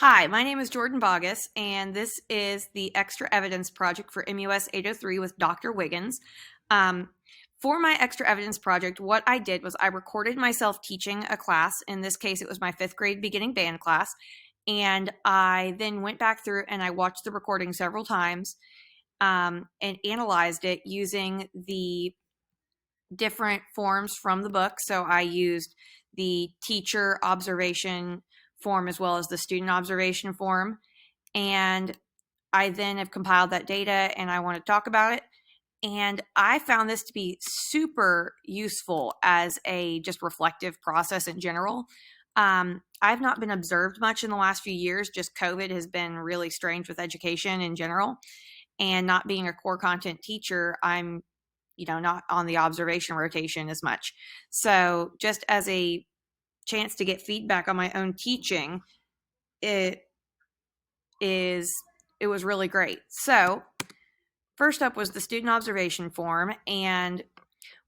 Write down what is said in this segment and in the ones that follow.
Hi, my name is Jordan Boggess, and this is the Extra Evidence Project for MUS 803 with Dr. Wiggins. Um, for my Extra Evidence Project, what I did was I recorded myself teaching a class. In this case, it was my fifth grade beginning band class. And I then went back through and I watched the recording several times and analyzed it using the different forms from the book. So I used the teacher observation form as well as the student observation form. And I then have compiled that data and I want to talk about it. And I found this to be super useful as a just reflective process in general. I've not been observed much in the last few years. Just COVID has been really strange with education in general. And not being a core content teacher, I'm not on the observation rotation as much. So just as a chance to get feedback on my own teaching, it is it was really great. So first up was the student observation form, and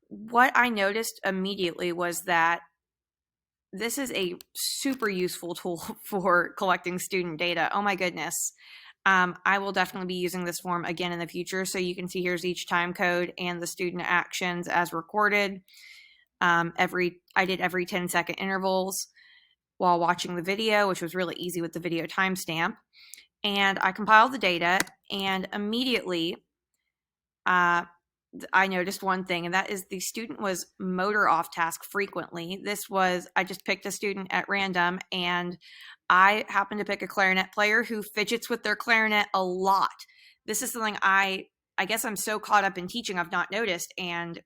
what I noticed immediately was that this is a super useful tool for collecting student data. Oh my goodness. I will definitely be using this form again in the future. So you can see here's each time code and the student actions as recorded. I did every 10-second intervals while watching the video, which was really easy with the video timestamp. And I compiled the data, and immediately I noticed one thing, and that is the student was motor off task frequently. I just picked a student at random, and I happened to pick a clarinet player who fidgets with their clarinet a lot. This is something I guess I'm so caught up in teaching I've not noticed, and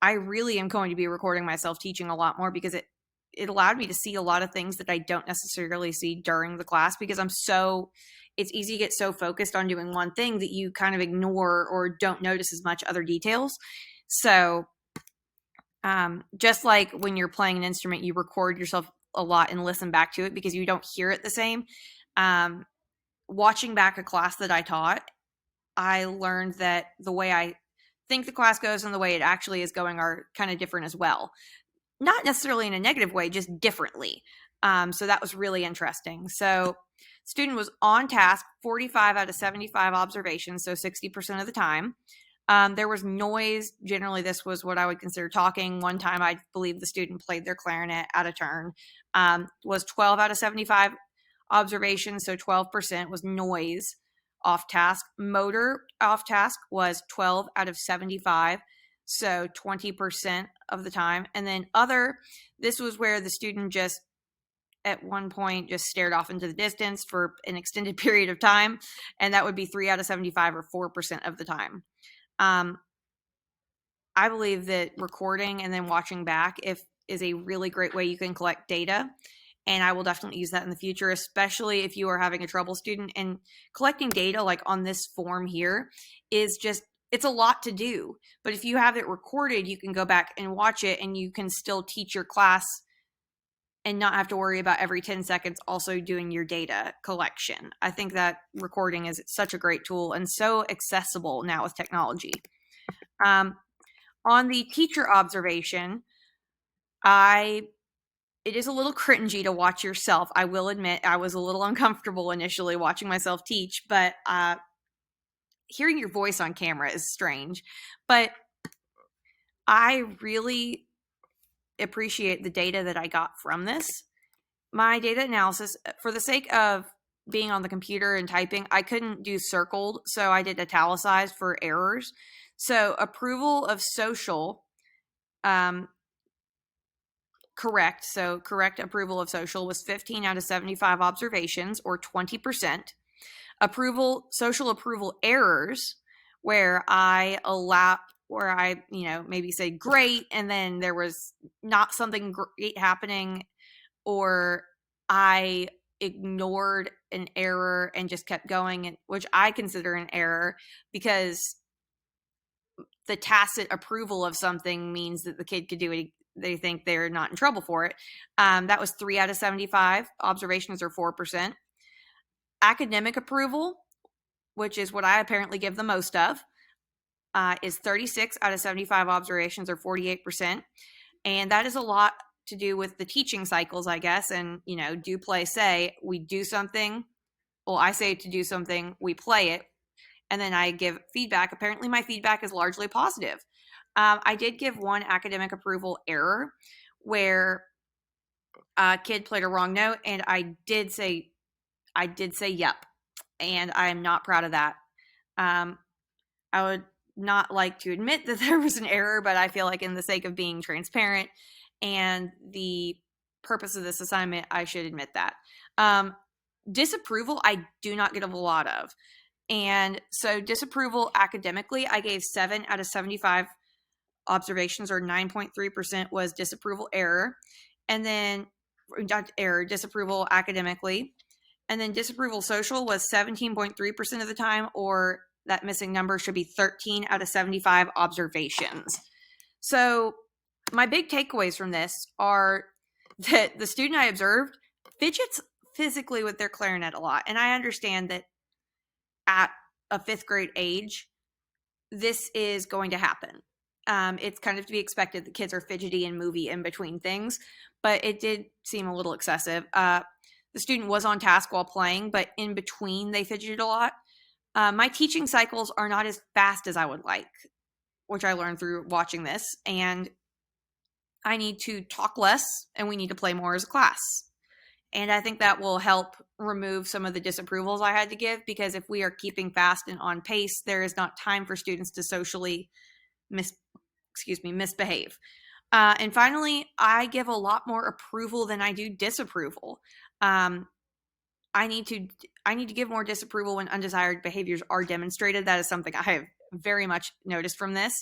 I really am going to be recording myself teaching a lot more because it allowed me to see a lot of things that I don't necessarily see during the class because it's easy to get so focused on doing one thing that you kind of ignore or don't notice as much other details. So just like when you're playing an instrument, you record yourself a lot and listen back to it because you don't hear it the same. Watching back a class that I taught, I learned that the way I think the class goes and the way it actually is going are kind of different as well. Not necessarily in a negative way, just differently. So that was really interesting. So student was on task 45 out of 75 observations, so 60% of the time. There was noise. Generally, this was what I would consider talking. One time, I believe the student played their clarinet out of turn. Was 12 out of 75 observations, so 12% was noise off task. Motor off task was 12 out of 75, so 20% of the time. And then this was where the student just at one point just stared off into the distance for an extended period of time, and that would be 3 out of 75 or 4% of the time. I believe that recording and then watching back is a really great way you can collect data. And I will definitely use that in the future, especially if you are having a trouble student. And collecting data like on this form here it's a lot to do. But if you have it recorded, you can go back and watch it and you can still teach your class and not have to worry about every 10 seconds also doing your data collection. I think that recording is such a great tool and so accessible now with technology. On the teacher observation, it is a little cringy to watch yourself. I will admit I was a little uncomfortable initially watching myself teach, but hearing your voice on camera is strange. But I really appreciate the data that I got from this. My data analysis, for the sake of being on the computer and typing, I couldn't do circled, so I did italicized for errors. So approval of social, correct. So correct approval of social was 15 out of 75 observations, or 20%. Social approval errors, where I maybe say great, and then there was not something great happening, or I ignored an error and just kept going, which I consider an error because the tacit approval of something means that the kid could do it. They think they're not in trouble for it. That was 3 out of 75 observations, or 4%. Academic approval, which is what I apparently give the most of, is 36 out of 75 observations, or 48%. And that is a lot to do with the teaching cycles, I guess. And, do, play, say. We do something. Well, I say to do something, we play it, and then I give feedback. Apparently, my feedback is largely positive. I did give one academic approval error where a kid played a wrong note, and I did say yep, and I am not proud of that. Um, I would not like to admit that there was an error, but I feel like in the sake of being transparent and the purpose of this assignment, I should admit that. Disapproval, I do not get a lot of. And so disapproval academically, I gave 7 out of 75 observations, or 9.3% was disapproval error. And then disapproval academically. And then disapproval social was 17.3% of the time, or that missing number should be 13 out of 75 observations. So my big takeaways from this are that the student I observed fidgets physically with their clarinet a lot. And I understand that at a 5th grade age, this is going to happen. It's kind of to be expected that kids are fidgety and movey in between things, but it did seem a little excessive. The student was on task while playing, but in between they fidgeted a lot. My teaching cycles are not as fast as I would like, which I learned through watching this, and I need to talk less and we need to play more as a class. And I think that will help remove some of the disapprovals I had to give, because if we are keeping fast and on pace, there is not time for students to socially misbehave. And finally, I give a lot more approval than I do disapproval. I need to give more disapproval when undesired behaviors are demonstrated. That is something I have very much noticed from this.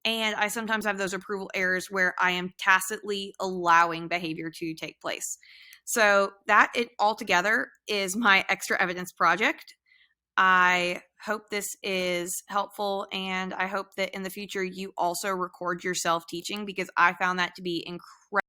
And I sometimes have those approval errors where I am tacitly allowing behavior to take place. So that it altogether is my extra evidence project. I hope this is helpful, and I hope that in the future you also record yourself teaching, because I found that to be incredible.